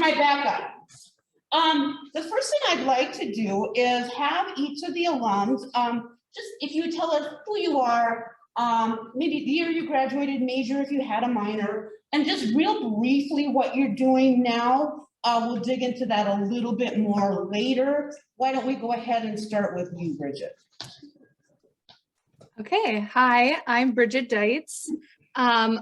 my backup. The first thing I'd like to do is have each of the alums, just if you tell us who you are, maybe the year you graduated, major if you had a minor, and just real briefly what you're doing now. We'll dig into that a little bit more later. Why don't we go ahead and start with you, Bridget? Okay, hi, I'm Bridget Deitz. I'm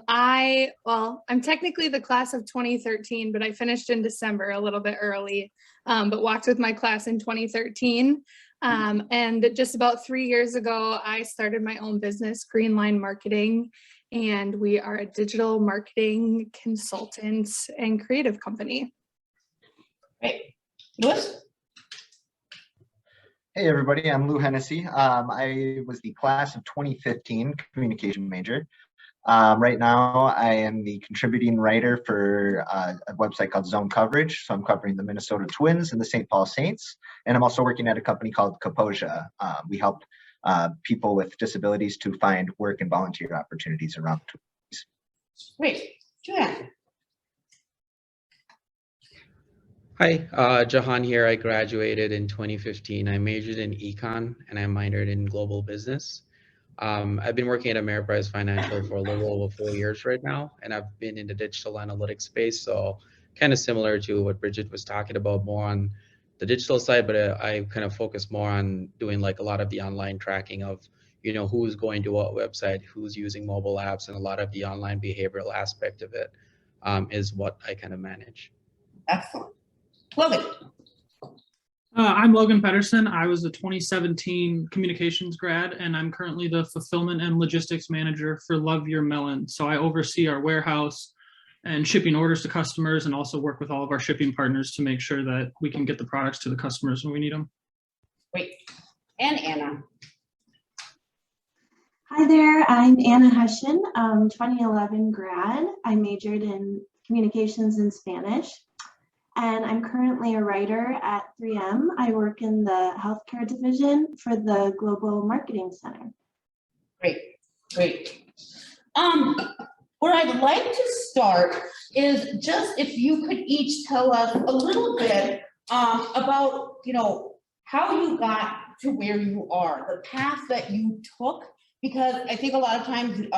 technically the class of 2013, but I finished in December a little bit early, but walked with my class in 2013. And just about 3 years ago, I started my own business, Greenline Marketing, and we are a digital marketing consultant and creative company. Great. Louis? Hey everybody, I'm Lou Hennessy. I was the class of 2015 communication major. Right now, I am the contributing writer for a website called Zone Coverage. So I'm covering the Minnesota Twins and the St. Paul Saints. And I'm also working at a company called Kaposia. We help people with disabilities to find work and volunteer opportunities around the Twins. Great. Joanne? Hi, Jahan here. I graduated in 2015. I majored in econ and I minored in global business. I've been working at Ameriprise Financial for a little over 4 years right now, and I've been in the digital analytics space. So kind of similar to what Bridget was talking about, more on the digital side, but I kind of focus more on doing like a lot of the online tracking of, you know, who's going to what website, who's using mobile apps, and a lot of the online behavioral aspect of it is what I kind of manage. Excellent. Logan? I'm Logan Pedersen. I was a 2017 communications grad, and I'm currently the fulfillment and logistics manager for Love Your Melon. So I oversee our warehouse and shipping orders to customers, and also work with all of our shipping partners to make sure that we can get the products to the customers when we need them. Great. And Anna? Hi there, I'm Anna Hushin, 2011 grad. I majored in communications and Spanish. And I'm currently a writer at 3M. I work in the healthcare division for the Global Marketing Center. Great, great. Where I'd like to start is just if you could each tell us a little bit about, you know, how you got to where you are, the path that you took, because I think a lot of times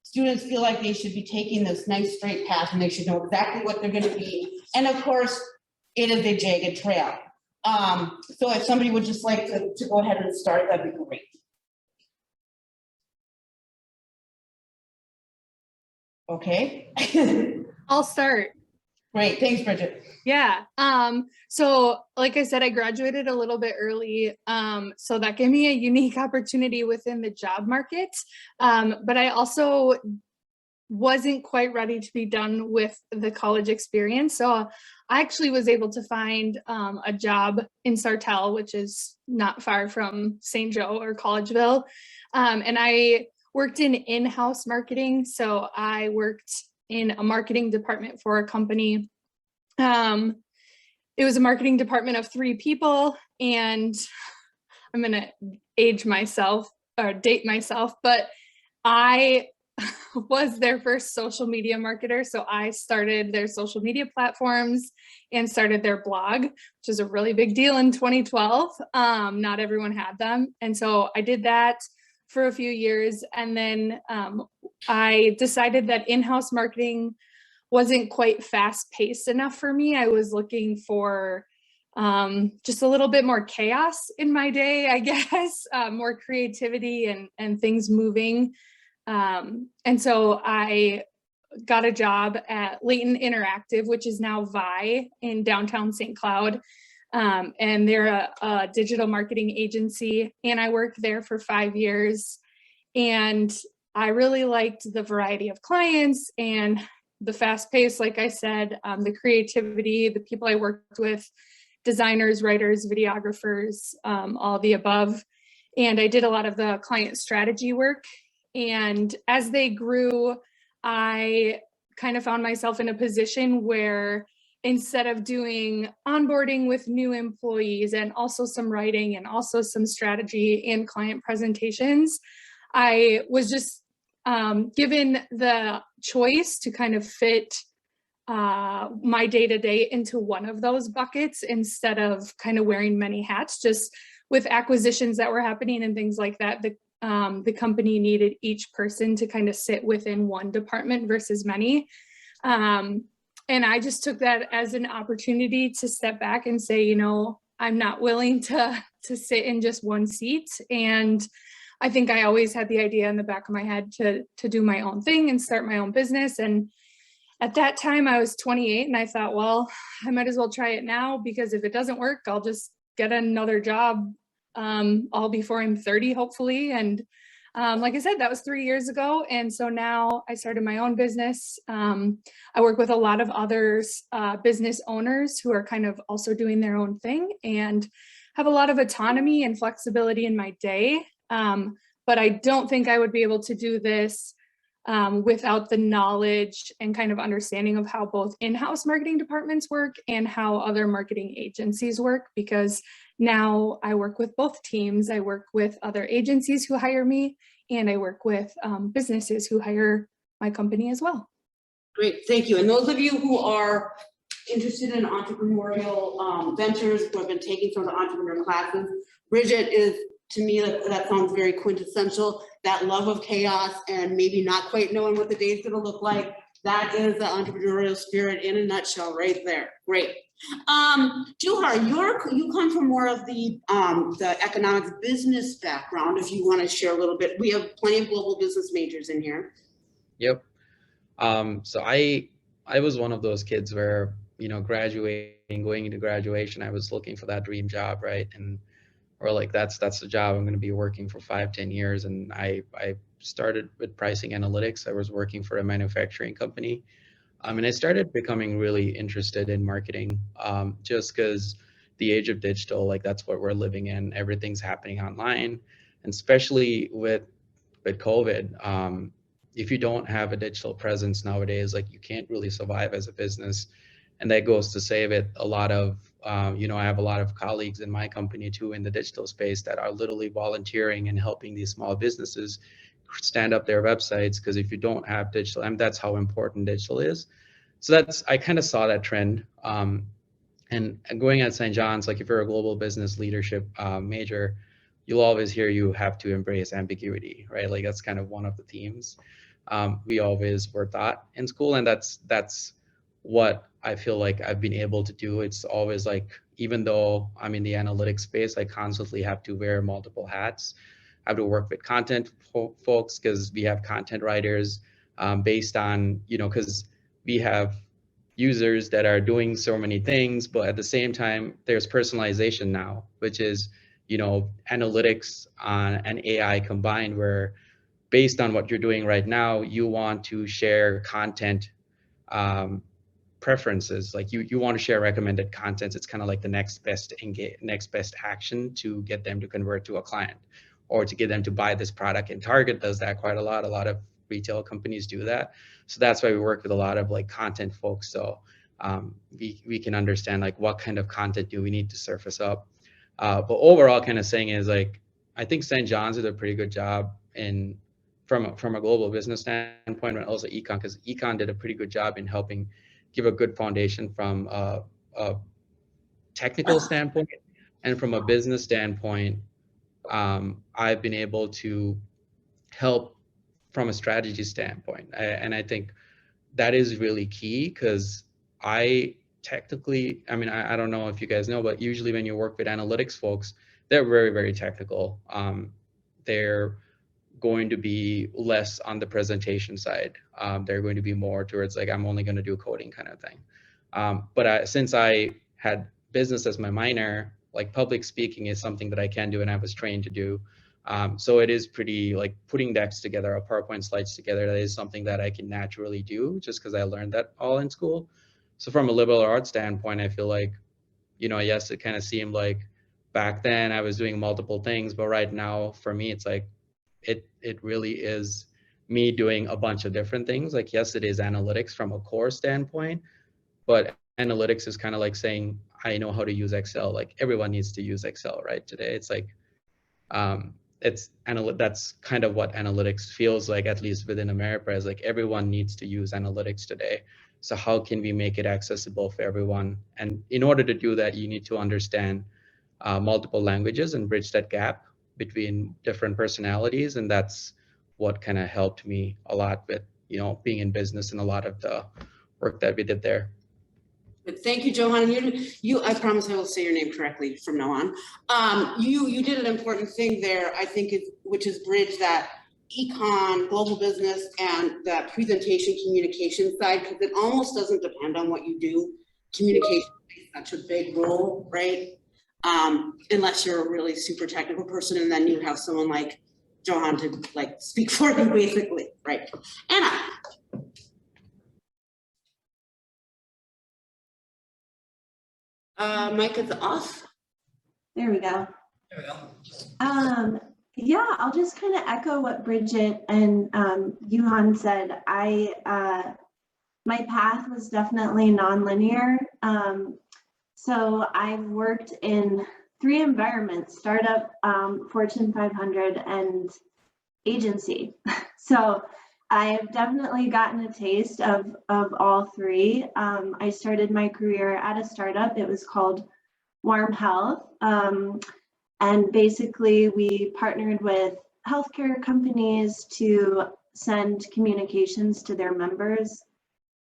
students feel like they should be taking this nice straight path and they should know exactly what they're going to be. And of course, it is a jagged trail. So if somebody would just like to go ahead and start, that'd be great. Okay. I'll start. Great, thanks, Bridget. Yeah. So like I said, I graduated a little bit early. So that gave me a unique opportunity within the job market. But I also wasn't quite ready to be done with the college experience. So I actually was able to find a job in Sartell, which is not far from St. Joe or Collegeville. And I worked in in-house marketing. So I worked in a marketing department for a company. It was a marketing department of 3 people, and I'm gonna age myself or date myself, but I was their first social media marketer. So I started their social media platforms and started their blog, which is a really big deal in 2012. Not everyone had them. And so I did that for a few years. And then I decided that in-house marketing wasn't quite fast-paced enough for me. I was looking for just a little bit more chaos in my day, I guess, more creativity and things moving. And so I got a job at Layton Interactive, which is now Vi in downtown St. Cloud. And they're a digital marketing agency, and I worked there for 5 years. And I really liked the variety of clients and the fast pace, like I said, the creativity, the people I worked with, designers, writers, videographers, all the above. And I did a lot of the client strategy work. And as they grew, I kind of found myself in a position where instead of doing onboarding with new employees and also some writing and also some strategy and client presentations, I was just given the choice to kind of fit my day-to-day into one of those buckets instead of kind of wearing many hats. Just with acquisitions that were happening and things like that, the company needed each person to kind of sit within one department versus many. And I just took that as an opportunity to step back and say, you know, I'm not willing to sit in just one seat. And I think I always had the idea in the back of my head to do my own thing and start my own business. And at that time I was 28 and I thought, well, I might as well try it now, because if it doesn't work, I'll just get another job all before I'm 30, hopefully. And like I said, that was 3 years ago. And so now I started my own business. I work with a lot of others, business owners who are kind of also doing their own thing and have a lot of autonomy and flexibility in my day. But I don't think I would be able to do this without the knowledge and kind of understanding of how both in-house marketing departments work and how other marketing agencies work, because now I work with both teams. I work with other agencies who hire me, and I work with businesses who hire my company as well. Great, thank you. And those of you who are interested in entrepreneurial ventures, who have been taking some of the entrepreneur classes, Bridget is, to me, that sounds very quintessential. That love of chaos and maybe not quite knowing what the day is going to look like. That is the entrepreneurial spirit in a nutshell right there. Great. Juhar, you come from more of the economics business background. If you want to share a little bit, we have plenty of global business majors in here. Yep. So I was one of those kids where, you know, going into graduation, I was looking for that dream job, right? Or like that's the job I'm going to be working for 5-10 years. And I started with pricing analytics. I was working for a manufacturing company. And I started becoming really interested in marketing, just because the age of digital, like that's what we're living in. Everything's happening online, and especially with COVID. If you don't have a digital presence nowadays, like you can't really survive as a business. And that goes to say that a lot of, you know, I have a lot of colleagues in my company too in the digital space that are literally volunteering and helping these small businesses stand up their websites, because if you don't have digital, and that's how important digital is. So I kind of saw that trend. And going at St. John's, like if you're a global business leadership major, you'll always hear you have to embrace ambiguity, right? Like that's kind of one of the themes we always were taught in school, and that's what I feel like I've been able to do. It's always like, even though I'm in the analytics space, I constantly have to wear multiple hats. I have to work with content folks, because we have content writers based on, you know, because we have users that are doing so many things, but at the same time, there's personalization now, which is, you know, analytics and AI combined, where based on what you're doing right now, you want to share content preferences. Like you want to share recommended content. It's kind of like the next best action to get them to convert to a client or to get them to buy this product. And Target does that quite a lot. A lot of retail companies do that. So that's why we work with a lot of like content folks. So we can understand like what kind of content do we need to surface up. But overall, kind of saying is like, I think St. John's did a pretty good job from a global business standpoint, and also econ, because econ did a pretty good job in helping give a good foundation from a technical standpoint, and from a business standpoint, I've been able to help from a strategy standpoint. And I think that is really key, because I mean, I don't know if you guys know, but usually when you work with analytics folks, they're very, very technical. They're going to be less on the presentation side. They're going to be more towards like, I'm only going to do coding kind of thing. But since I had business as my minor, like public speaking is something that I can do and I was trained to do. So it is pretty like putting decks together or PowerPoint slides together. That is something that I can naturally do just because I learned that all in school. So from a liberal arts standpoint, I feel like, you know, yes, it kind of seemed like back then I was doing multiple things, but right now for me, it's like, it really is me doing a bunch of different things. Like, yes, it is analytics from a core standpoint, but analytics is kind of like saying, I know how to use Excel. Like everyone needs to use Excel, right? Today, it's like, that's kind of what analytics feels like, at least within Ameriprise. Like everyone needs to use analytics today. So how can we make it accessible for everyone? And in order to do that, you need to understand multiple languages and bridge that gap between different personalities. And that's what kind of helped me a lot with, being in business and a lot of the work that we did there. Thank you, Johan. I promise I will say your name correctly from now on. You did an important thing there, I think, which is bridge that econ, global business, and that presentation communication side, because it almost doesn't depend on what you do. Communication plays such a big role, right? Unless you're a really super technical person, and then you have someone like Johan to speak for you, basically, right? Anna. Mic is off. There we go. There we go. Yeah, I'll just kind of echo what Bridget and Johan said. My path was definitely nonlinear. So I've worked in 3 environments: startup, Fortune 500, and agency. So I've definitely gotten a taste of all 3. I started my career at a startup. It was called Warm Health. And basically we partnered with healthcare companies to send communications to their members.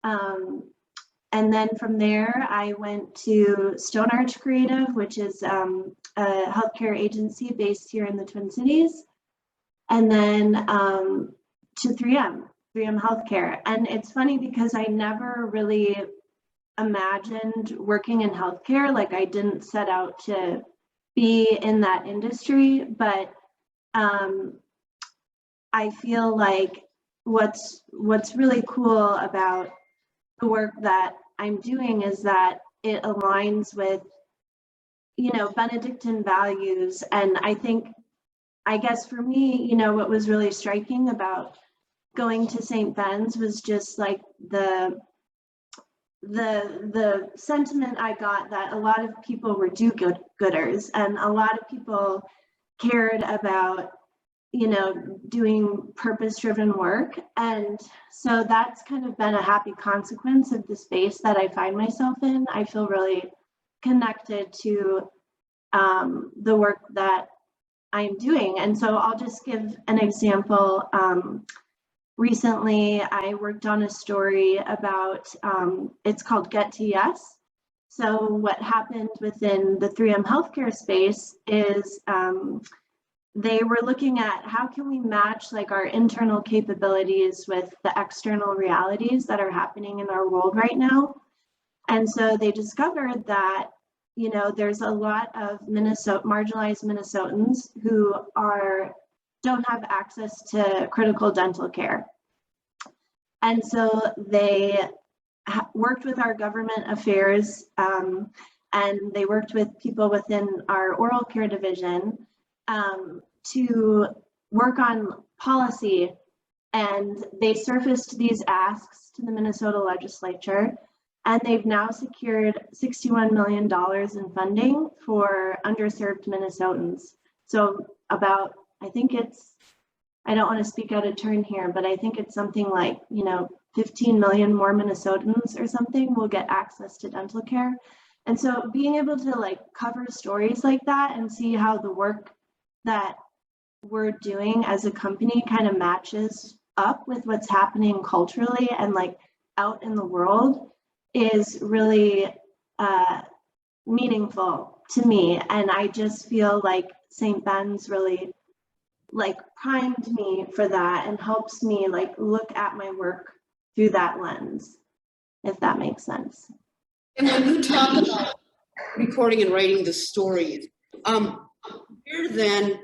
And then from there, I went to Stone Arch Creative, which is a healthcare agency based here in the Twin Cities. And then to 3M Healthcare. And it's funny because I never really imagined working in healthcare. Like, I didn't set out to be in that industry, but I feel like what's really cool about the work that I'm doing is that it aligns with, Benedictine values. And I guess for me, what was really striking about going to St. Ben's was just like the sentiment I got that a lot of people were do-gooders, and a lot of people cared about, doing purpose-driven work. And so that's kind of been a happy consequence of the space that I find myself in. I feel really connected to the work that I'm doing. And so I'll just give an example. Recently, I worked on a story about, it's called Get to Yes. So what happened within the 3M healthcare space is they were looking at how can we match like our internal capabilities with the external realities that are happening in our world right now. And so they discovered that, there's a lot of marginalized Minnesotans who don't have access to critical dental care. And so they worked with our government affairs and they worked with people within our oral care division to work on policy. And they surfaced these asks to the Minnesota legislature, and they've now secured $61 million in funding for underserved Minnesotans. So about, I don't want to speak out of turn here, but I think it's something like, 15 million more Minnesotans or something will get access to dental care. And so being able to cover stories like that and see how the work that we're doing as a company kind of matches up with what's happening culturally and out in the world is really meaningful to me. And I just feel like St. Ben's really primed me for that and helps me look at my work through that lens, if that makes sense. And when you talk about recording and writing the stories, where then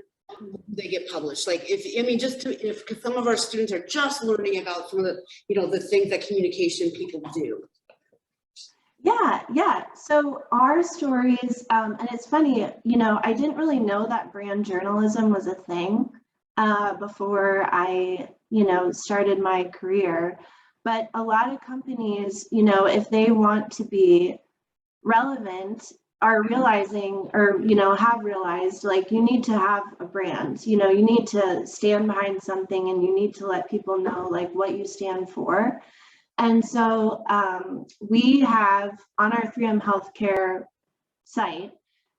they get published? Because some of our students are just learning about some of the, the things that communication people do. Yeah. So our stories, and it's funny, I didn't really know that brand journalism was a thing before I, started my career. But a lot of companies, if they want to be relevant, are realizing or, have realized you need to have a brand, you need to stand behind something and you need to let people know what you stand for. And so we have on our 3M Healthcare site,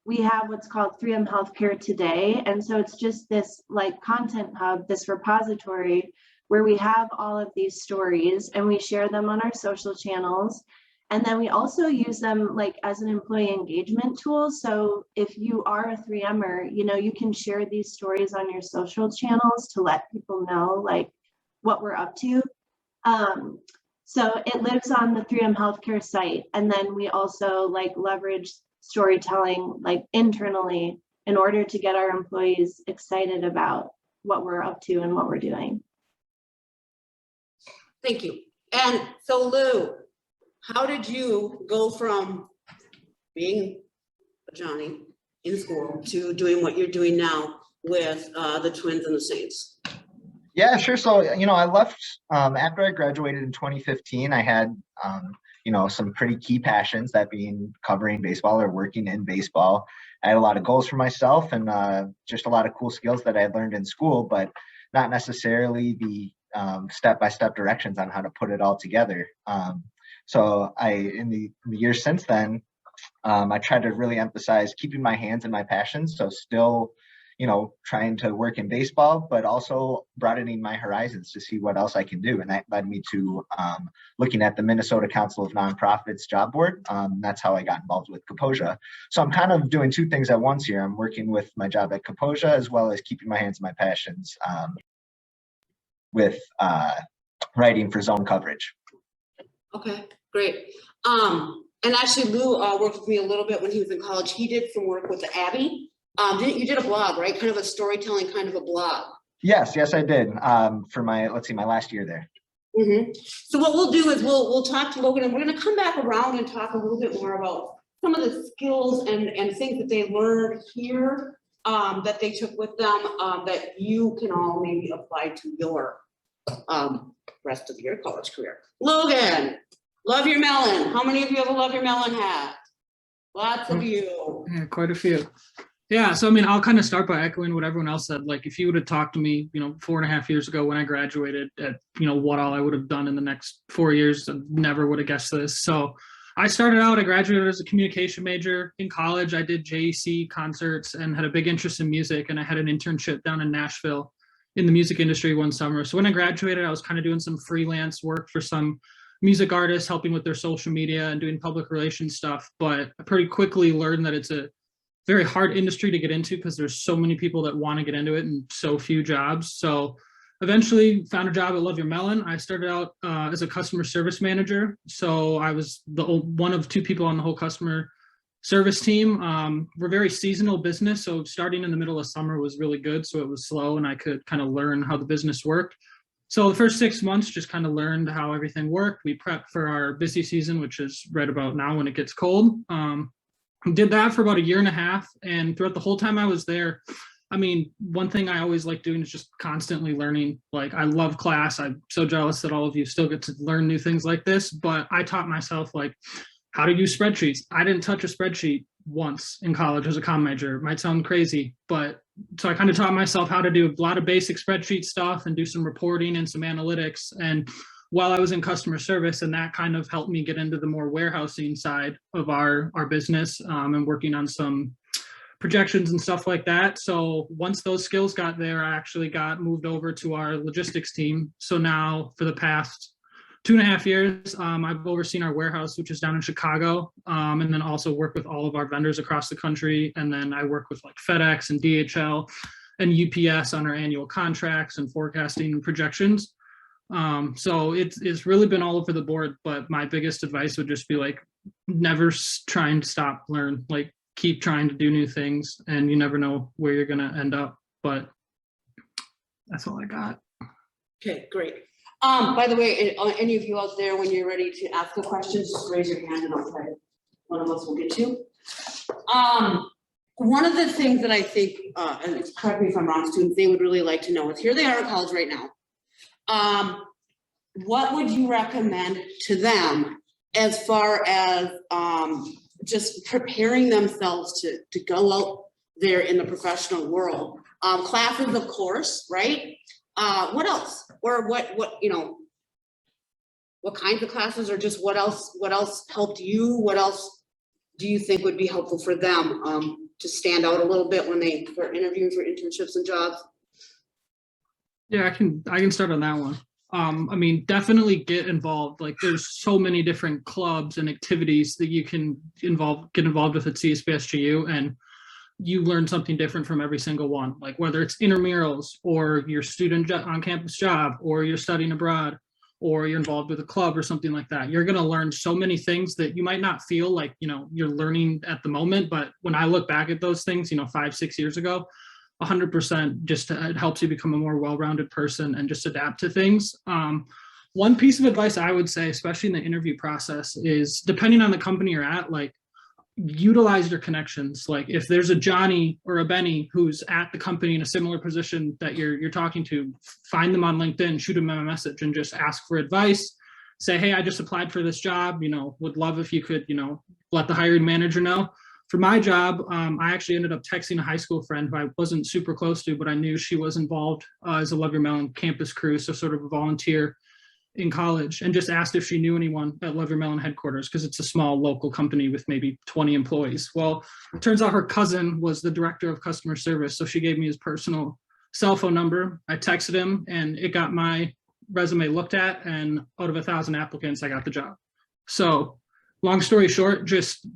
we have what's called 3M Healthcare Today. And so it's just this like content hub, this repository where we have all of these stories and we share them on our social channels. And then we also use them like as an employee engagement tool. So if you are a 3Mer, you know, you can share these stories on your social channels to let people know like what we're up to. So it lives on the 3M Healthcare site. And then we also like leverage storytelling like internally in order to get our employees excited about what we're up to and what we're doing. Thank you. And so Lou, how did you go from being a Johnny in school to doing what you're doing now with the Twins and the Saints? Yeah, sure. So, I left after I graduated in 2015. I had, some pretty key passions, that being covering baseball or working in baseball. I had a lot of goals for myself and just a lot of cool skills that I had learned in school, but not necessarily the step-by-step directions on how to put it all together. So in the years since then, I tried to really emphasize keeping my hands in my passions. So still, trying to work in baseball, but also broadening my horizons to see what else I can do. And that led me to looking at the Minnesota Council of Nonprofits job board. That's how I got involved with Kaposia. So I'm kind of doing two things at once here. I'm working with my job at Kaposia as well as keeping my hands in my passions with writing for Zone Coverage. Okay, great. And actually Lou worked with me a little bit when he was in college. He did some work with the Abbey. You did a blog, right? Kind of a storytelling kind of a blog. Yes, I did. For my last year there. Mm-hmm. So what we'll do is we'll talk to Logan and we're gonna come back around and talk a little bit more about some of the skills and things that they learned here that they took with them that you can all maybe apply to your rest of your college career. Logan, Love Your Melon. How many of you have a Love Your Melon hat? Lots of you. Yeah, quite a few. Yeah, so I mean, I'll kind of start by echoing what everyone else said. Like, if you would have talked to me, 4.5 years ago when I graduated, at what all I would have done in the next 4 years, I never would have guessed this. So I started out, I graduated as a communication major in college. I did JEC concerts and had a big interest in music, and I had an internship down in Nashville in the music industry one summer. So when I graduated, I was kind of doing some freelance work for some music artists, helping with their social media and doing public relations stuff. But I pretty quickly learned that it's a very hard industry to get into because there's so many people that want to get into it and so few jobs. So eventually found a job at Love Your Melon. I started out as a customer service manager. So I was one of two people on the whole customer service team. We're a very seasonal business. So starting in the middle of summer was really good. So it was slow and I could kind of learn how the business worked. So the first 6 months just kind of learned how everything worked. We prepped for our busy season, which is right about now when it gets cold. Did that for about 1.5 years. And throughout the whole time I was there, I mean, one thing I always like doing is just constantly learning. Like, I love class. I'm so jealous that all of you still get to learn new things like this. But I taught myself like how to use spreadsheets. I didn't touch a spreadsheet once in college as a comm major. It might sound crazy, but so I kind of taught myself how to do a lot of basic spreadsheet stuff and do some reporting and some analytics. And while I was in customer service, and that kind of helped me get into the more warehousing side of our business and working on some projections and stuff like that. So once those skills got there, I actually got moved over to our logistics team. So now for the past 2.5 years, I've overseen our warehouse, which is down in Chicago, and then also work with all of our vendors across the country. And then I work with like FedEx and DHL and UPS on our annual contracts and forecasting and projections. So it's really been all over the board, but my biggest advice would just be like, never try and stop learn, like keep trying to do new things, and you never know where you're going to end up, but that's all I got. Okay, great. By the way, any of you out there, when you're ready to ask a question, just raise your hand and I'll try. One of us will get you. One of the things that I think, and correct me if I'm wrong, students, they would really like to know is, here they are in college right now. What would you recommend to them as far as just preparing themselves to go out there in the professional world? Classes, of course, right? What else? Or what, what kinds of classes, or just what else helped you? What else do you think would be helpful for them to stand out a little bit when they are interviewing for internships and jobs? Yeah, I can start on that one. I mean, definitely get involved. Like, there's so many different clubs and activities that you can get involved with at CSBSGU, and you learn something different from every single one. Like, whether it's intramurals or your student on campus job, or you're studying abroad, or you're involved with a club or something like that, you're going to learn so many things that you might not feel like, you know, you're learning at the moment. But when I look back at those things, you know, 5-6 years ago, 100% just it helps you become a more well-rounded person and just adapt to things. One piece of advice I would say, especially in the interview process, is depending on the company you're at, like, utilize your connections. Like, if there's a Johnny or a Benny who's at the company in a similar position that you're talking to, find them on LinkedIn, shoot them a message, and just ask for advice. Say, hey, I just applied for this job, you know, would love if you could, you know, let the hiring manager know. For my job, I actually ended up texting a high school friend who I wasn't super close to, but I knew she was involved as a Love Your Melon campus crew, so sort of a volunteer in college, and just asked if she knew anyone at Love Your Melon headquarters, because it's a small local company with maybe 20 employees. Well, it turns out her cousin was the director of customer service, so she gave me his personal cell phone number. I texted him, and it got my resume looked at, and out of 1,000 applicants, I got the job. So long story short, just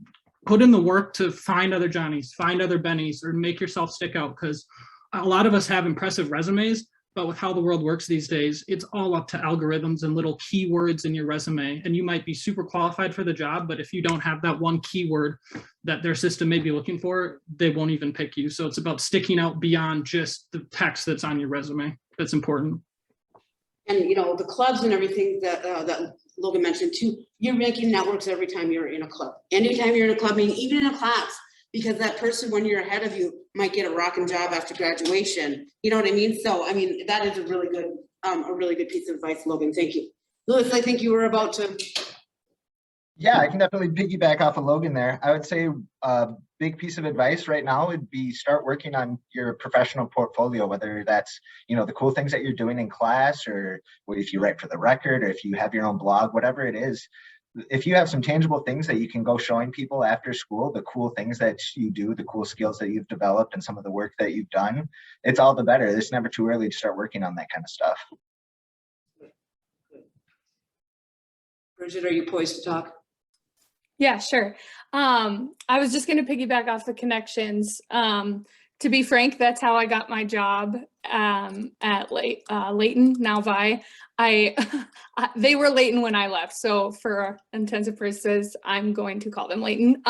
put in the work to find other Johnnies, find other Bennies, or make yourself stick out, because a lot of us have impressive resumes, but with how the world works these days, it's all up to algorithms and little keywords in your resume. And you might be super qualified for the job, but if you don't have that one keyword that their system may be looking for, they won't even pick you. So it's about sticking out beyond just the text that's on your resume. That's important. And, you know, the clubs and everything that Logan mentioned too, you're making networks every time you're in a club. Anytime you're in a club meeting, even in a class, because that person, when you're ahead of you, might get a rocking job after graduation. You know what I mean? So, I mean, that is a really good piece of advice, Logan. Thank you. Louis, I think you were about to. Yeah, I can definitely piggyback off of Logan there. I would say a big piece of advice right now would be start working on your professional portfolio, whether that's, you know, the cool things that you're doing in class, or if you write for the Record, or if you have your own blog, whatever it is. If you have some tangible things that you can go showing people after school, the cool things that you do, the cool skills that you've developed, and some of the work that you've done, it's all the better. It's never too early to start working on that kind of stuff. Bridget, are you poised to talk? Yeah, sure. I was just going to piggyback off the connections. To be frank, that's how I got my job at Layton, now Vi. They were Layton when I left, so for intensive purposes, I'm going to call them Layton.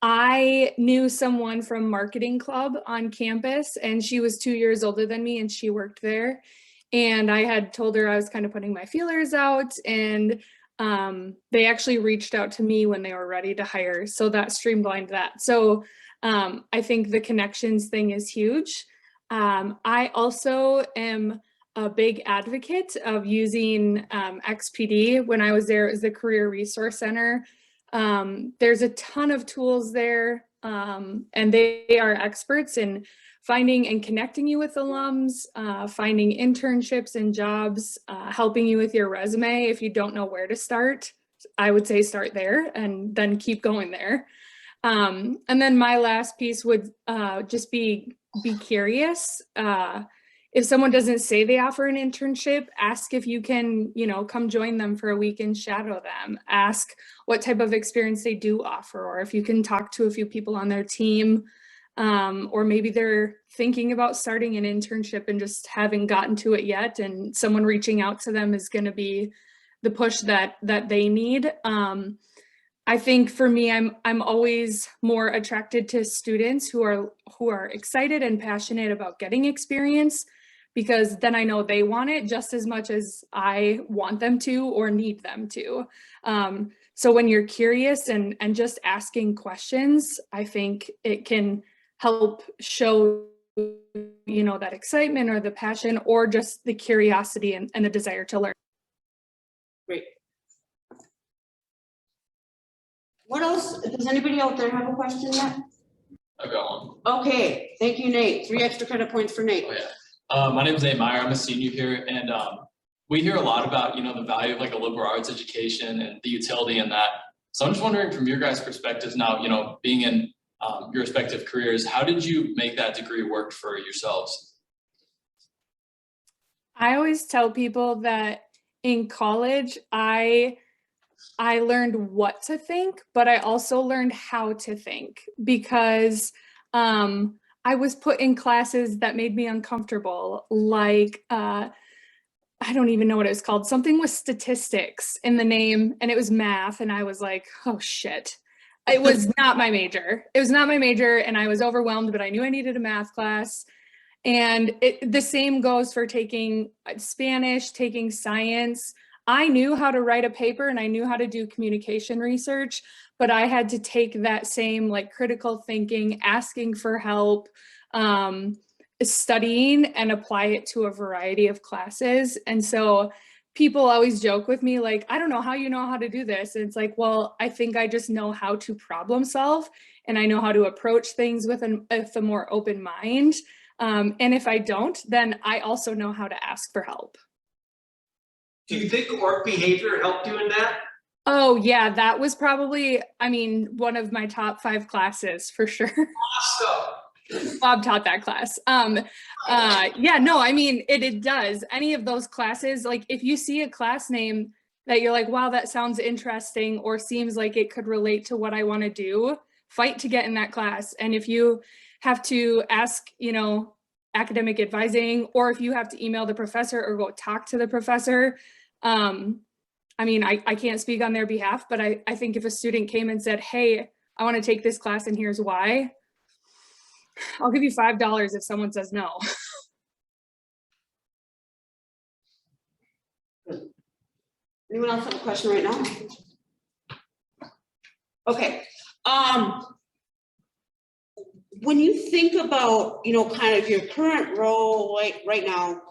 I knew someone from marketing club on campus, and she was 2 years older than me, and she worked there. And I had told her I was kind of putting my feelers out, and they actually reached out to me when they were ready to hire. So that streamlined that. So I think the connections thing is huge. I also am a big advocate of using XPD. When I was there, it was the Career Resource Center. There's a ton of tools there, and they are experts in finding and connecting you with alums, finding internships and jobs, helping you with your resume. If you don't know where to start, I would say start there and then keep going there. And then my last piece would just be curious. If someone doesn't say they offer an internship, ask if you can, you know, come join them for a week and shadow them. Ask what type of experience they do offer, or if you can talk to a few people on their team, or maybe they're thinking about starting an internship and just haven't gotten to it yet, and someone reaching out to them is going to be the push that they need. I think for me, I'm always more attracted to students who are excited and passionate about getting experience, because then I know they want it just as much as I want them to or need them to. So when you're curious and just asking questions, I think it can help show, you know, that excitement or the passion or just the curiosity and the desire to learn. Great. What else? Does anybody out there have a question yet? I got one. Okay, thank you, Nate. 3 extra credit points for Nate. Oh yeah. My name is Nate Meyer. I'm a senior here, and we hear a lot about, the value of like a liberal arts education and the utility in that. So I'm just wondering from your guys' perspectives now, being in your respective careers, how did you make that degree work for yourselves? I always tell people that in college, I learned what to think, but I also learned how to think because I was put in classes that made me uncomfortable, like I don't even know what it was called, something with statistics in the name, and it was math, and I was like, oh shit. It was not my major. It was not my major, and I was overwhelmed, but I knew I needed a math class. And the same goes for taking Spanish, taking science. I knew how to write a paper and I knew how to do communication research, but I had to take that same like critical thinking, asking for help, studying and apply it to a variety of classes. And so people always joke with me like, I don't know how you know how to do this. And it's like, well, I think I just know how to problem solve and I know how to approach things with a more open mind. And if I don't, then I also know how to ask for help. Do you think work behavior helped you in that? Oh yeah, that was probably, one of my top 5 classes for sure. Awesome. Bob taught that class. Yeah, no, it does. Any of those classes, like if you see a class name that you're like, wow, that sounds interesting or seems like it could relate to what I want to do, fight to get in that class. And if you have to ask, academic advising, or if you have to email the professor or go talk to the professor, I can't speak on their behalf, but I think if a student came and said, hey, I want to take this class and here's why, I'll give you $5 if someone says no. Anyone else have a question right now? Okay. When you think about, kind of your current role right now,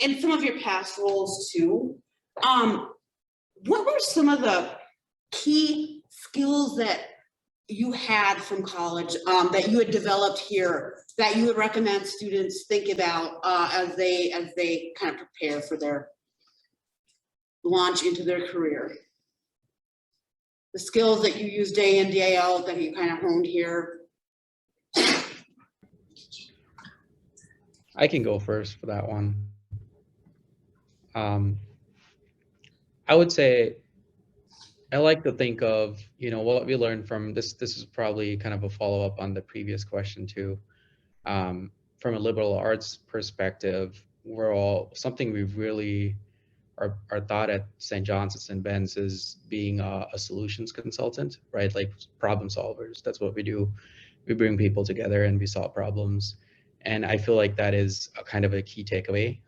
and some of your past roles too, what were some of the key skills that you had from college that you had developed here that you would recommend students think about as they kind of prepare for their launch into their career? The skills that you use day in, day out that you kind of honed here. I can go first for that one. I would say I like to think of, what we learned from this. This is probably kind of a follow-up on the previous question too. From a liberal arts perspective, something we really are taught at St. John's and St. Ben's is being a solutions consultant, right? Like problem solvers. That's what we do. We bring people together and we solve problems. And I feel like that is a kind of a key takeaway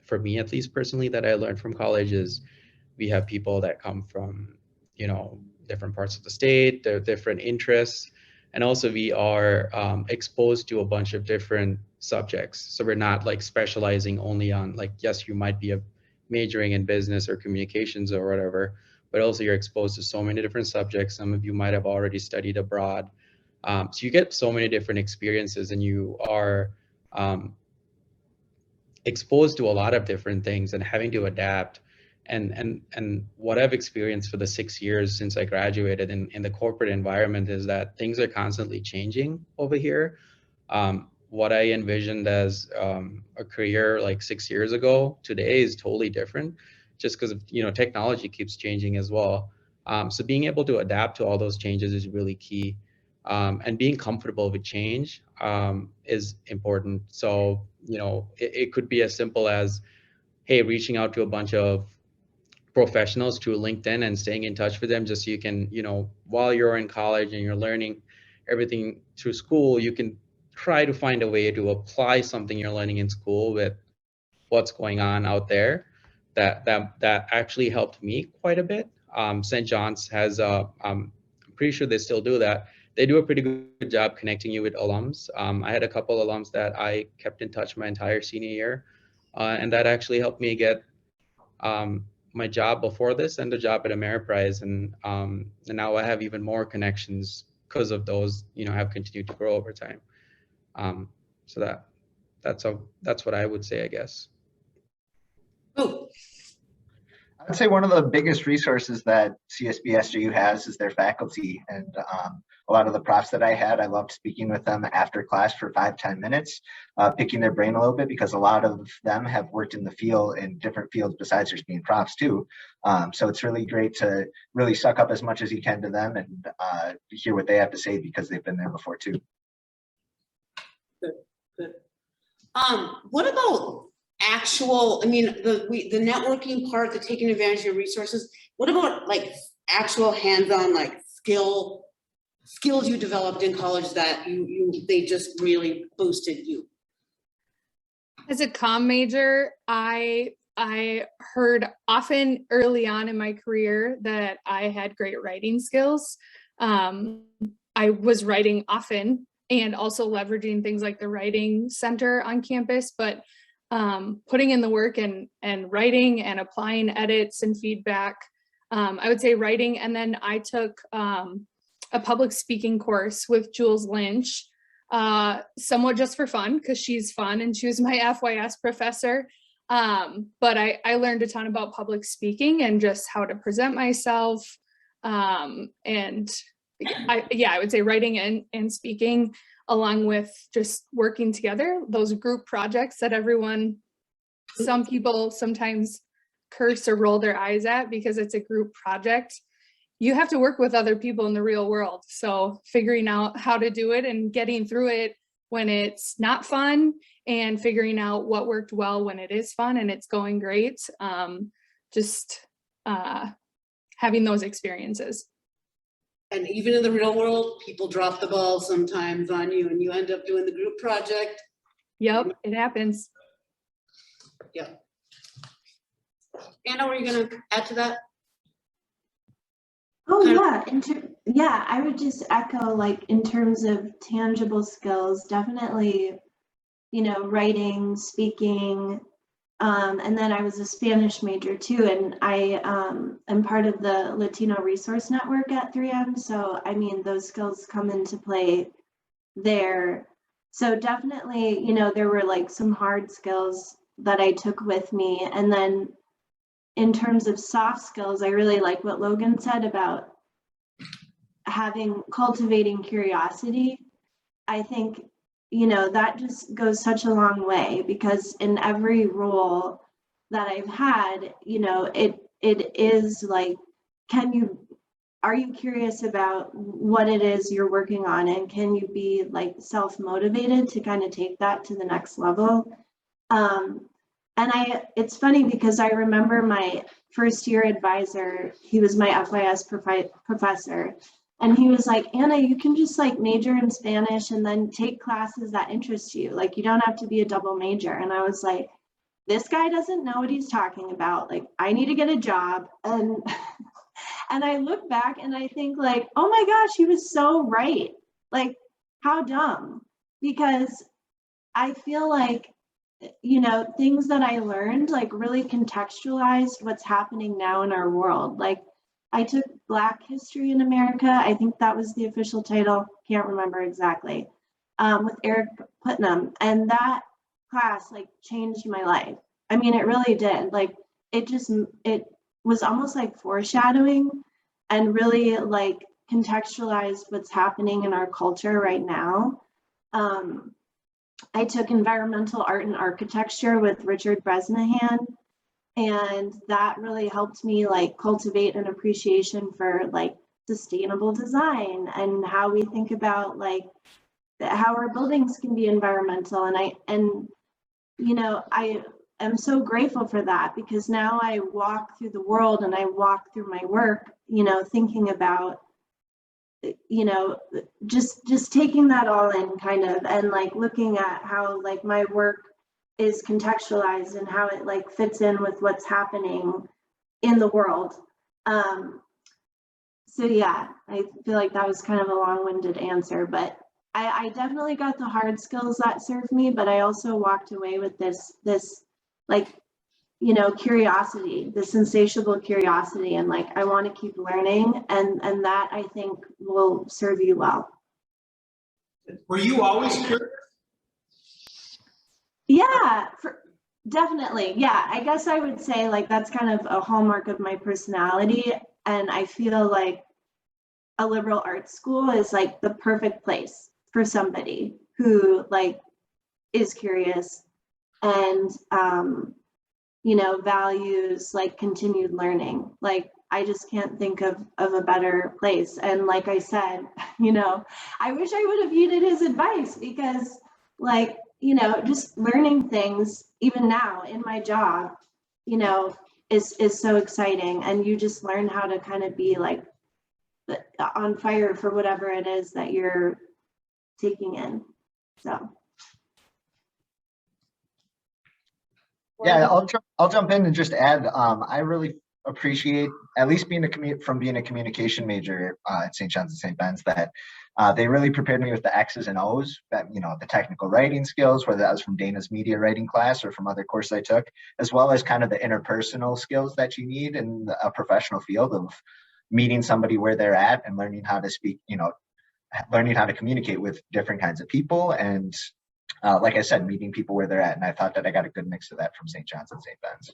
for me, at least personally, that I learned from college is we have people that come from, different parts of the state, their different interests. And also we are exposed to a bunch of different subjects. So we're not like specializing only on like, yes, you might be majoring in business or communications or whatever, but also you're exposed to so many different subjects. Some of you might have already studied abroad. So you get so many different experiences and you are exposed to a lot of different things and having to adapt. And what I've experienced for the 6 years since I graduated in the corporate environment is that things are constantly changing over here. What I envisioned as a career like 6 years ago today is totally different, just because technology keeps changing as well. So being able to adapt to all those changes is really key, and being comfortable with change is important. So it could be as simple as, hey, reaching out to a bunch of professionals through LinkedIn and staying in touch with them, just so you can, while you're in college and you're learning everything through school, you can try to find a way to apply something you're learning in school with what's going on out there. That actually helped me quite a bit. St. John's has, I'm pretty sure they still do that. They do a pretty good job connecting you with alums. I had a couple alums that I kept in touch my entire senior year, and that actually helped me get my job before this and the job at Ameriprise, and now I have even more connections because of those. Have continued to grow over time. So that's what I would say, I guess. Ooh, I'd say one of the biggest resources that CSBSJU has is their faculty. And a lot of the profs that I had, I loved speaking with them after class for 5-10 minutes, picking their brain a little bit, because a lot of them have worked in the field, in different fields besides just being profs too. So it's really great to really suck up as much as you can to them and hear what they have to say, because they've been there before too. Good. What about actual, I mean, the networking part, the taking advantage of your resources, what about like actual hands-on, like skills you developed in college that they just really boosted you? As a comm major, I heard often early on in my career that I had great writing skills. I was writing often and also leveraging things like the writing center on campus, but putting in the work and writing and applying edits and feedback, I would say writing. And then I took a public speaking course with Jules Lynch, somewhat just for fun, because she's fun and she was my FYS professor. But I learned a ton about public speaking and just how to present myself. And I would say writing and speaking, along with just working together, those group projects that some people sometimes curse or roll their eyes at because it's a group project. You have to work with other people in the real world. So figuring out how to do it and getting through it when it's not fun, and figuring out what worked well when it is fun and it's going great. Having those experiences. And even in the real world, people drop the ball sometimes on you and you end up doing the group project. Yep, it happens. Yep. Anna, were you gonna add to that? Oh yeah, I would just echo, like, in terms of tangible skills, definitely, writing, speaking, and then I was a Spanish major too, and I am part of the Latino Resource Network at 3M. So I mean, those skills come into play there. So definitely, there were like some hard skills that I took with me. And then in terms of soft skills, I really like what Logan said about cultivating curiosity. I think that just goes such a long way, because in every role that I've had, it is like, are you curious about what it is you're working on, and can you be like self-motivated to kind of take that to the next level? It's funny because I remember my first year advisor, he was my FYS professor. And he was like, Anna, you can just like major in Spanish and then take classes that interest you. Like, you don't have to be a double major. And I was like, this guy doesn't know what he's talking about. Like, I need to get a job. And I look back and I think like, oh my gosh, he was so right. Like, how dumb. Because I feel like, things that I learned like really contextualized what's happening now in our world. Like, I took Black History in America. I think that was the official title. Can't remember exactly. With Eric Putnam, and that class like changed my life. I mean, it really did. Like, it was almost like foreshadowing, and really like contextualized what's happening in our culture right now. I took Environmental Art and Architecture with Richard Bresnahan. And that really helped me like cultivate an appreciation for like sustainable design and how we think about like how our buildings can be environmental. And I am so grateful for that, because now I walk through the world and I walk through my work, thinking about, just taking that all in kind of, and like looking at how like my work is contextualized and how it like fits in with what's happening in the world. So yeah, I feel like that was kind of a long-winded answer, but I definitely got the hard skills that served me, but I also walked away with this like, curiosity, this insatiable curiosity, and like, I want to keep learning, and that I think will serve you well. Were you always curious? Yeah, Definitely. Yeah. I guess I would say like that's kind of a hallmark of my personality. And I feel like a liberal arts school is like the perfect place for somebody who like is curious and values like continued learning. Like I just can't think of a better place. And like I said, I wish I would have heeded his advice because like, just learning things even now in my job, is so exciting. And you just learn how to kind of be like on fire for whatever it is that you're taking in. So. Yeah, I'll jump in and just add, I really appreciate, at least being a communication major at St. John's and St. Ben's, that they really prepared me with the X's and O's, that, the technical writing skills, whether that was from Dana's media writing class or from other courses I took, as well as kind of the interpersonal skills that you need in a professional field of meeting somebody where they're at and learning how to speak, learning how to communicate with different kinds of people. And like I said, meeting people where they're at. And I thought that I got a good mix of that from St. John's and St. Ben's.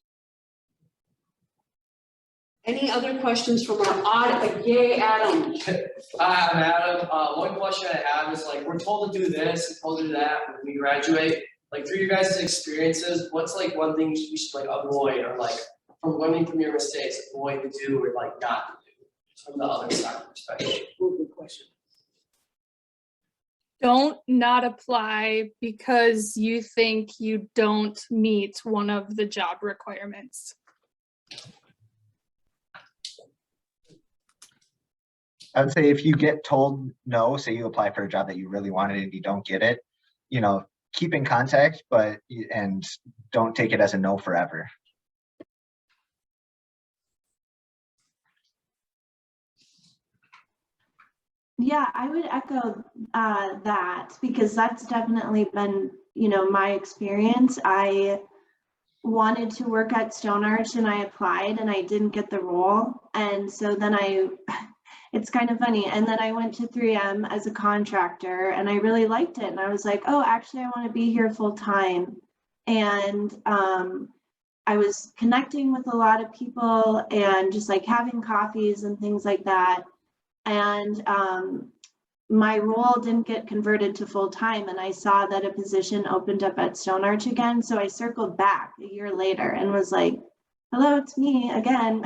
Any other questions from our audience? Yay, Adam. Hi, I'm Adam. One question I have is like, we're told to do this and told to do that when we graduate. Like through your guys' experiences, what's like one thing you should like avoid, or like from learning from your mistakes, avoid to do or like not to do from the other side perspective? Good question. Don't not apply because you think you don't meet one of the job requirements. I would say if you get told no, say you apply for a job that you really wanted and you don't get it, keep in contact, and don't take it as a no forever. Yeah, I would echo that because that's definitely been, my experience. I wanted to work at Stone Arch and I applied and I didn't get the role. And so then it's kind of funny. And then I went to 3M as a contractor and I really liked it. And I was like, oh, actually, I want to be here full time. And I was connecting with a lot of people and just like having coffees and things like that. And my role didn't get converted to full time. And I saw that a position opened up at Stone Arch again. So I circled back a year later and was like, hello, it's me again.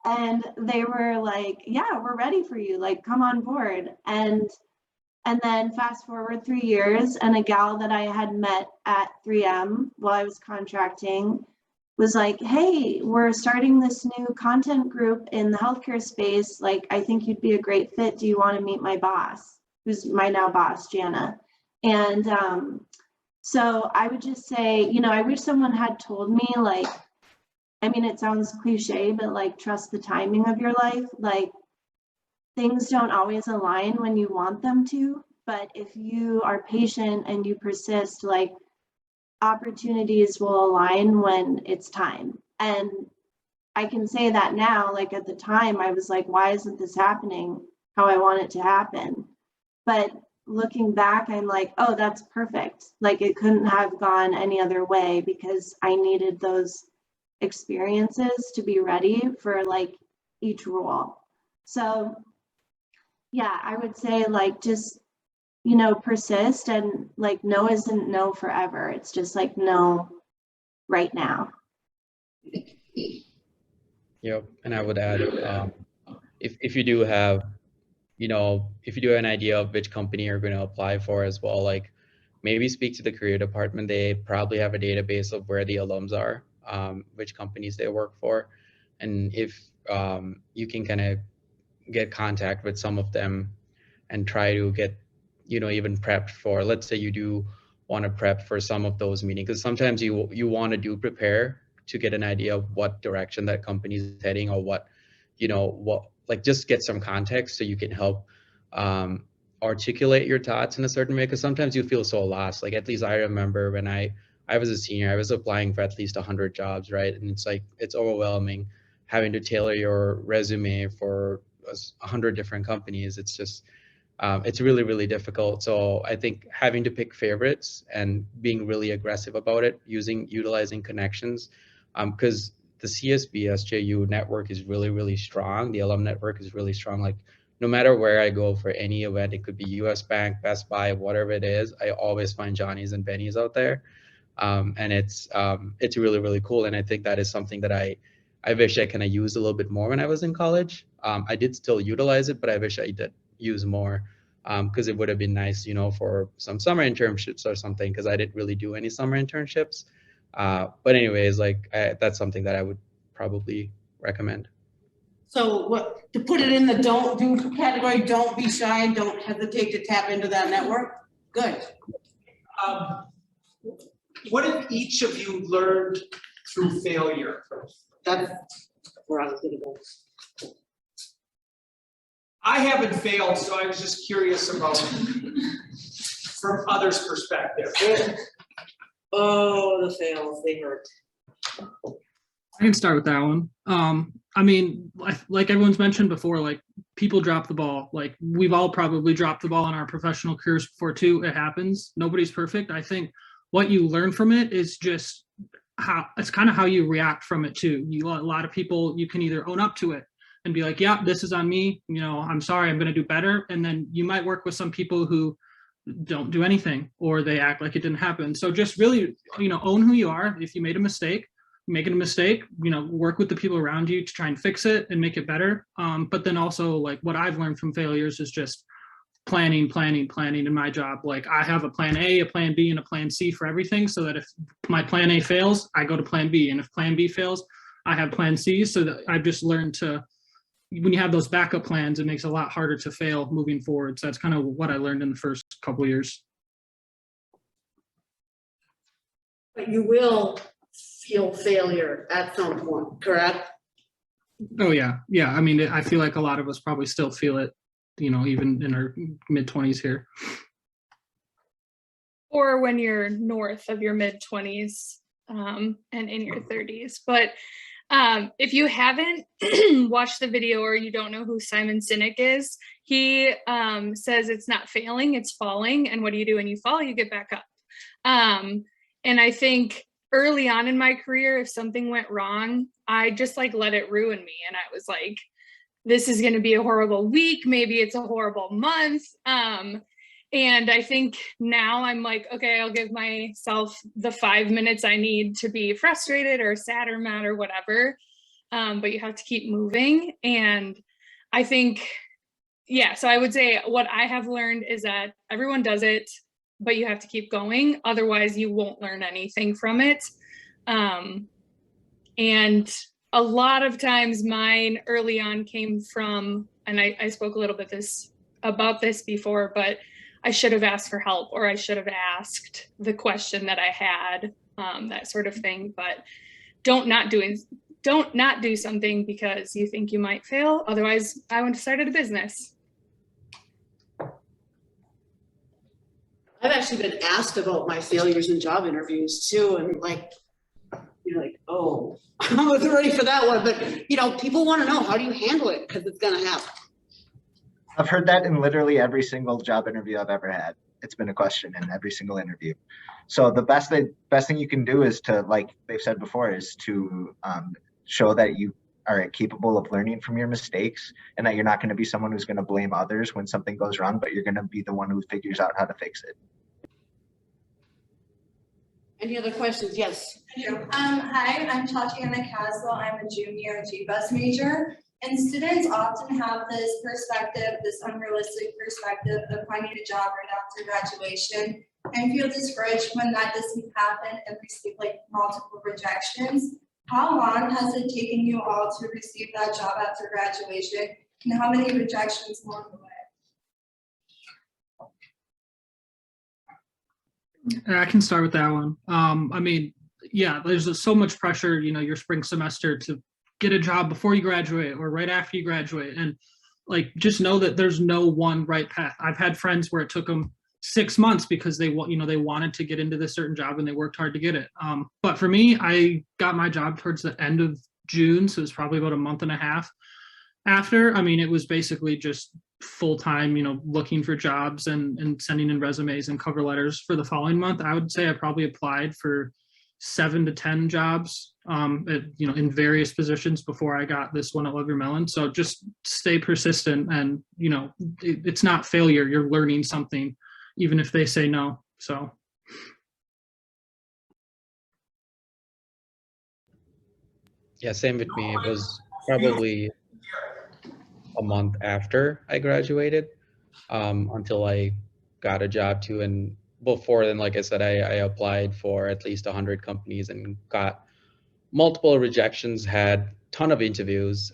And they were like, yeah, we're ready for you. Like, come on board. And then fast forward 3 years, and a gal that I had met at 3M while I was contracting was like, hey, we're starting this new content group in the healthcare space. Like, I think you'd be a great fit. Do you want to meet my boss, who's my now boss, Jana? And so I would just say, I wish someone had told me, like, it sounds cliche, but like, trust the timing of your life. Like, things don't always align when you want them to, but if you are patient and you persist, like, opportunities will align when it's time. And I can say that now, like at the time I was like, why isn't this happening how I want it to happen? But looking back, I'm like, oh, that's perfect. Like, it couldn't have gone any other way because I needed those experiences to be ready for like each role. So yeah, I would say like, just persist, and like, no isn't no forever. It's just like no right now. Yep. And I would add, if you do have, if you do have an idea of which company you're going to apply for as well, like maybe speak to the career department. They probably have a database of where the alums are, which companies they work for. And if you can kind of get contact with some of them and try to get, even prepped for, let's say you do want to prep for some of those meetings, because sometimes you want to prepare to get an idea of what direction that company is heading, or what like just get some context so you can help articulate your thoughts in a certain way, because sometimes you feel so lost. Like, at least I remember when I was a senior, I was applying for at least 100 jobs, right? And it's like, it's overwhelming having to tailor your resume for 100 different companies. It's just it's really, really difficult. So I think having to pick favorites and being really aggressive about it, utilizing connections, because the CSB SJU network is really, really strong. The alum network is really strong. Like no matter where I go for any event, it could be US Bank, Best Buy, whatever it is, I always find Johnny's and Benny's out there. And it's really, really cool. And I think that is something that I wish I kind of used a little bit more when I was in college. I did still utilize it, but I wish I did use more, because it would have been nice, you know, for some summer internships or something, because I didn't really do any summer internships. But anyways, like that's something that I would probably recommend. So what, to put it in the don't do category, don't be shy and don't hesitate to tap into that network? Good. What have each of you learned through failure? That's where I was gonna go. I haven't failed, so I was just curious about from others' perspective. Oh, the fails, they hurt. I can start with that one. I mean, like everyone's mentioned before, like people drop the ball. Like we've all probably dropped the ball in our professional careers before too. It happens. Nobody's perfect. I think what you learn from it is just how it's kind of how you react from it too. A lot of people, you can either own up to it and be like, yeah, this is on me. You know, I'm sorry, I'm going to do better. And then you might work with some people who don't do anything or they act like it didn't happen. So just really, you know, own who you are. If you made a mistake, making a mistake, you know, work with the people around you to try and fix it and make it better. But then also like what I've learned from failures is just planning in my job. Like I have a plan A, a plan B, and a plan C for everything, so that if my plan A fails, I go to plan B. And if plan B fails, I have plan C. So that I've just learned to, when you have those backup plans, it makes it a lot harder to fail moving forward. So that's kind of what I learned in the first couple of years. But you will feel failure at some point, correct? Oh yeah. Yeah. I mean, I feel like a lot of us probably still feel it, you know, even in our mid-20s here. Or when you're north of your mid-20s and in your 30s. But if you haven't watched the video or you don't know who Simon Sinek is, he says it's not failing, it's falling. And what do you do when you fall? You get back up. And I think early on in my career, if something went wrong, I just like let it ruin me. And I was like, this is going to be a horrible week. Maybe it's a horrible month. And I think now I'm like, okay, I'll give myself the 5 minutes I need to be frustrated or sad or mad or whatever. But you have to keep moving. And I think, yeah, so I would say what I have learned is that everyone does it, but you have to keep going. Otherwise you won't learn anything from it. And a lot of times mine early on came from, and I spoke a little bit about this before, but I should have asked for help, or I should have asked the question that I had, that sort of thing. But don't not do something because you think you might fail. Otherwise, I wouldn't have started a business. I've actually been asked about my failures in job interviews too, and like, you're like, oh, I wasn't ready for that one. But you know, people want to know, how do you handle it? Because it's gonna happen. I've heard that in literally every single job interview I've ever had. It's been a question in every single interview. So the best thing you can do is to, like they've said before, is to show that you are capable of learning from your mistakes, and that you're not going to be someone who's going to blame others when something goes wrong, but you're going to be the one who figures out how to fix it. Any other questions? Yes. Hi, I'm Tatiana Caswell. I'm a junior GBUS major, and students often have this perspective, this unrealistic perspective of finding a job right after graduation, and feel discouraged when that doesn't happen and receive like multiple rejections. How long has it taken you all to receive that job after graduation, and how many rejections along the way? I can start with that one. I mean, yeah, there's so much pressure, you know, your spring semester to get a job before you graduate or right after you graduate. And like, just know that there's no one right path. I've had friends where it took them 6 months because they wanted to get into this certain job and they worked hard to get it. But for me, I got my job towards the end of June. So it was probably about a month and a half after. I mean, it was basically just full-time, looking for jobs and sending in resumes and cover letters for the following month, I would say I probably applied for 7 to 10 jobs, in various positions before I got this one at Love Your Melon. So just stay persistent, and, it's not failure. You're learning something, even if they say no. So. Yeah, same with me. It was probably a month after I graduated until I got a job too. And before then, like I said, I applied for at least 100 companies and got multiple rejections, had a ton of interviews,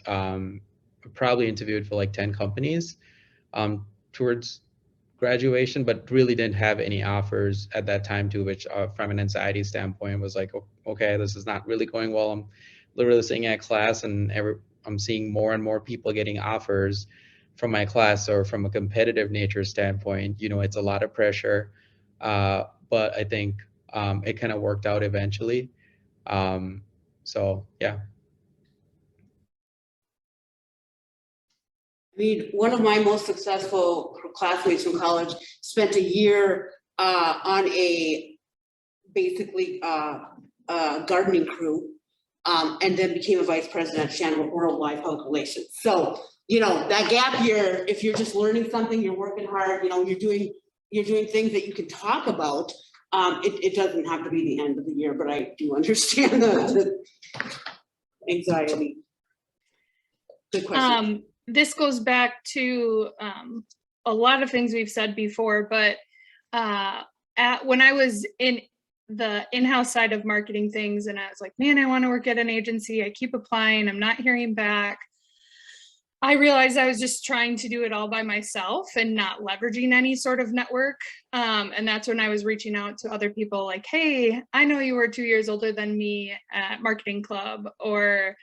probably interviewed for like 10 companies towards graduation, but really didn't have any offers at that time too, which from an anxiety standpoint was like, okay, this is not really going well. I'm literally sitting at class and I'm seeing more and more people getting offers from my class. Or from a competitive nature standpoint, it's a lot of pressure, but I think it kind of worked out eventually. So yeah. I mean, one of my most successful classmates from college spent a year on a basically gardening crew, and then became a vice president at Shannon Worldwide Public Relations. So, that gap year, if you're just learning something, you're working hard, you're doing things that you can talk about. It doesn't have to be the end of the year, but I do understand the anxiety. Good question. This goes back to a lot of things we've said before, but when I was in the in-house side of marketing things, and I was like, man, I want to work at an agency. I keep applying. I'm not hearing back. I realized I was just trying to do it all by myself and not leveraging any sort of network. And that's when I was reaching out to other people like, hey, I know you were 2 years older than me at marketing club, or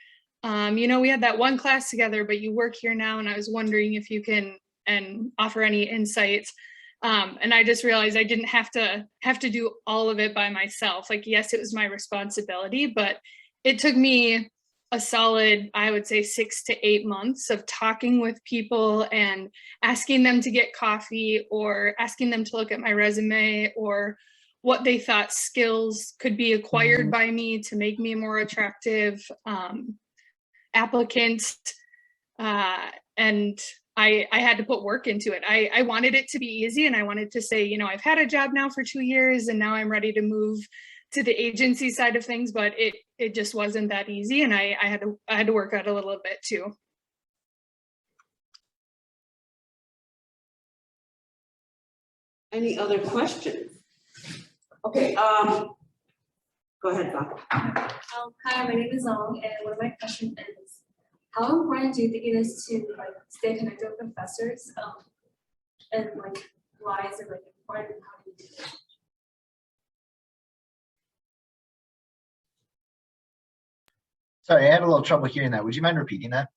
we had that one class together, but you work here now, and I was wondering if you can and offer any insights. And I just realized I didn't have to do all of it by myself. Like, yes, it was my responsibility, but it took me a solid, I would say 6 to 8 months of talking with people and asking them to get coffee, or asking them to look at my resume, or what they thought skills could be acquired by me to make me a more attractive applicant. And I had to put work into it. I wanted it to be easy, and I wanted to say, I've had a job now for 2 years, and now I'm ready to move to the agency side of things, but it just wasn't that easy, and I had to work out a little bit too. Any other questions? Okay, go ahead, Bob. Hi, my name is Alum, and one of my questions is, how important do you think it is to stay connected with professors? And why is it important, and how do you do it? Sorry, I had a little trouble hearing that. Would you mind repeating that?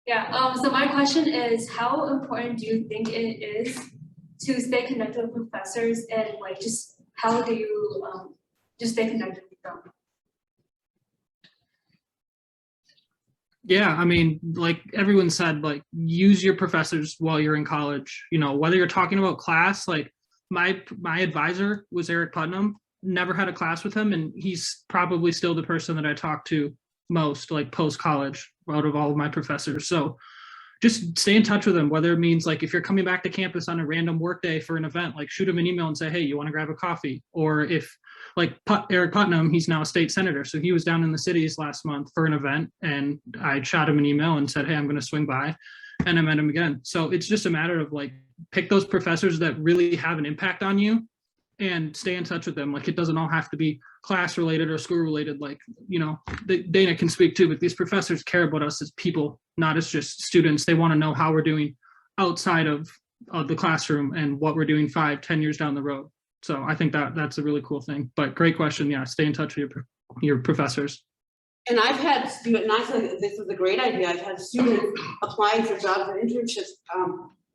Yeah, so my question is, how important do you think it is to stay connected with professors, and just how do you just stay connected with them? Yeah, I mean, like everyone said, use your professors while you're in college. Whether you're talking about class, my advisor was Eric Putnam. Never had a class with him, and he's probably still the person that I talk to most, post college, out of all of my professors. So just stay in touch with them, whether it means if you're coming back to campus on a random work day for an event, shoot them an email and say, hey, you want to grab a coffee? Or if Eric Putnam, he's now a state senator, so he was down in the cities last month for an event, and I shot him an email and said, hey, I'm going to swing by, and I met him again. So it's just a matter of pick those professors that really have an impact on you and stay in touch with them. It doesn't all have to be class related or school related. Dana can speak too, but these professors care about us as people, not as just students. They want to know how we're doing outside of the classroom and what we're doing 5-10 years down the road. So I think that's a really cool thing. But great question. Yeah, stay in touch with your professors. And I've had students, and I think this is a great idea. I've had students applying for jobs and internships,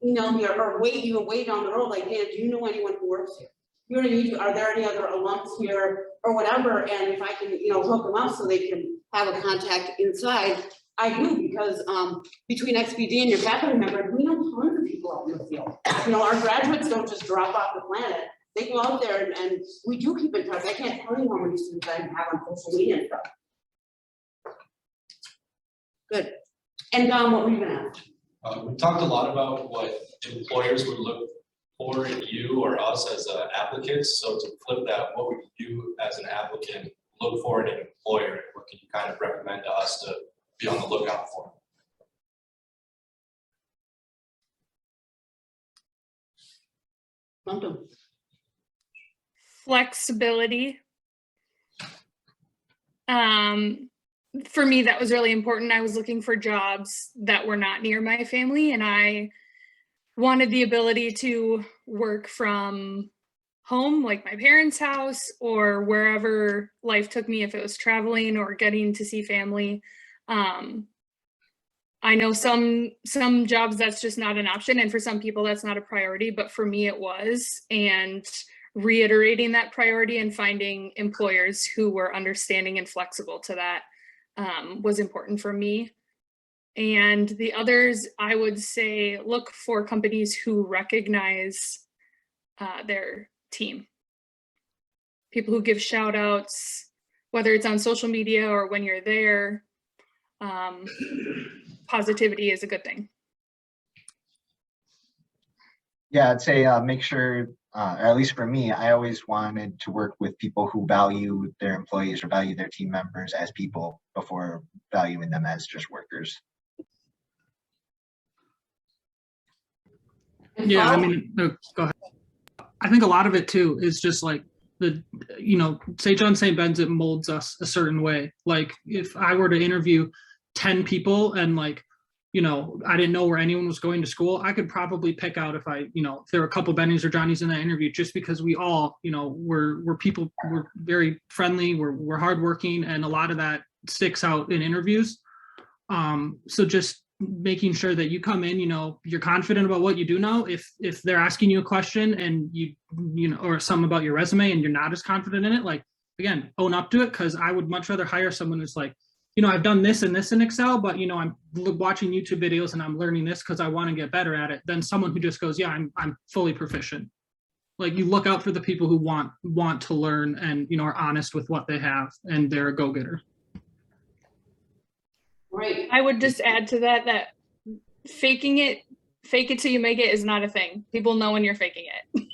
email me or wait down the road, hey, do you know anyone who works here? You know what I mean? Are there any other alums here or whatever? And if I can, hook them up so they can have a contact inside, I do, because, between XPD and your faculty member, we know tons of people out in the field. You know, our graduates don't just drop off the planet. They go out there and we do keep in touch. I can't tell you how many students I have on social media and stuff. Good. And what were you gonna ask? We talked a lot about what employers would look for in you or us as applicants. So to flip that, what would you as an applicant look for in an employer? What can you kind of recommend to us to be on the lookout for? Flexibility. For me, that was really important. I was looking for jobs that were not near my family, and I wanted the ability to work from home, like my parents' house, or wherever life took me, if it was traveling or getting to see family. I know some jobs that's just not an option, and for some people that's not a priority, but for me it was. And reiterating that priority and finding employers who were understanding and flexible to that was important for me. And the others, I would say, look for companies who recognize their team. People who give shout outs, whether it's on social media or when you're there. Positivity is a good thing. Yeah, I'd say make sure, or at least for me, I always wanted to work with people who value their employees or value their team members as people before valuing them as just workers. Yeah, I mean, no, go ahead. I think a lot of it too is just like St. John St. Ben's, it molds us a certain way. Like if I were to interview 10 people and like, I didn't know where anyone was going to school, I could probably pick out if there were a couple Bennies or Johnnies in that interview, just because we all, we're people, we're very friendly, we're hardworking, and a lot of that sticks out in interviews. So just making sure that you come in, you're confident about what you do know. If they're asking you a question and or something about your resume and you're not as confident in it, like, again, own up to it, because I would much rather hire someone who's like, I've done this and this in Excel, but I'm watching YouTube videos and I'm learning this because I want to get better at it, than someone who just goes, yeah, I'm fully proficient. Like, you look out for the people who want to learn and are honest with what they have, and they're a go-getter. Right. I would just add to that fake it till you make it is not a thing. People know when you're faking it.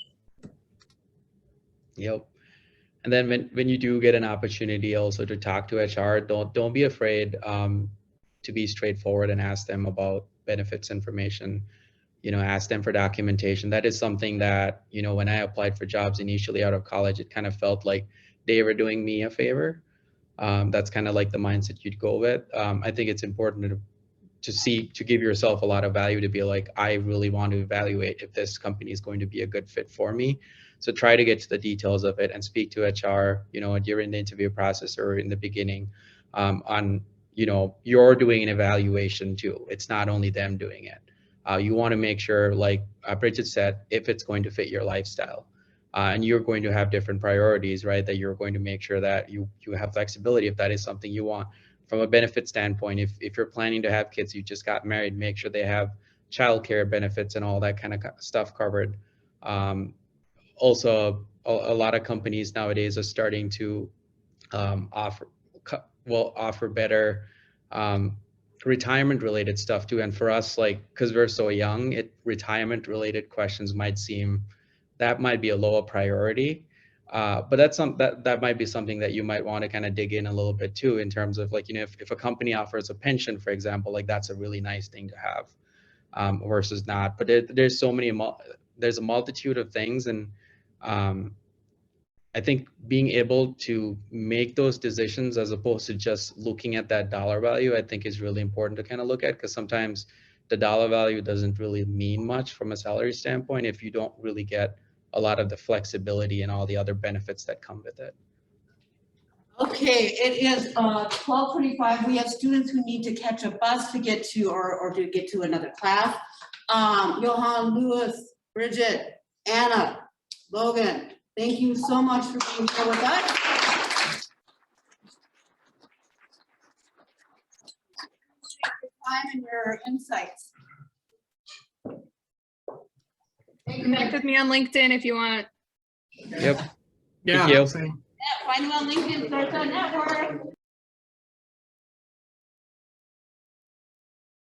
Yep. And then when you do get an opportunity also to talk to HR, don't be afraid to be straightforward and ask them about benefits information. Ask them for documentation. That is something that, when I applied for jobs initially out of college, it kind of felt like they were doing me a favor. That's kind of like the mindset you'd go with. I think it's important to give yourself a lot of value, to be like, I really want to evaluate if this company is going to be a good fit for me. So try to get to the details of it and speak to HR, during the interview process or in the beginning, on, you're doing an evaluation too. It's not only them doing it. You want to make sure, like Bridget said, if it's going to fit your lifestyle. And you're going to have different priorities, right? That you're going to make sure that you have flexibility if that is something you want. From a benefit standpoint, if you're planning to have kids, you just got married, make sure they have childcare benefits and all that kind of stuff covered. Also, a lot of companies nowadays are starting to offer better retirement related stuff too. And for us, like, because we're so young, retirement related questions might be a lower priority. But that's that might be something that you might want to kind of dig in a little bit too, in terms of like, if a company offers a pension, for example, like that's a really nice thing to have versus not. But there's a multitude of things, and I think being able to make those decisions as opposed to just looking at that dollar value, I think is really important to kind of look at, because sometimes the dollar value doesn't really mean much from a salary standpoint if you don't really get a lot of the flexibility and all the other benefits that come with it. Okay, it is 12:25. We have students who need to catch a bus to get to or to get to another class. Johan, Lewis, Bridget, Anna, Logan, thank you so much for being here with us. time and your insights. Connect with me on LinkedIn if you want. Yep. Yeah. you. Same. Yeah, find them on LinkedIn, start that network.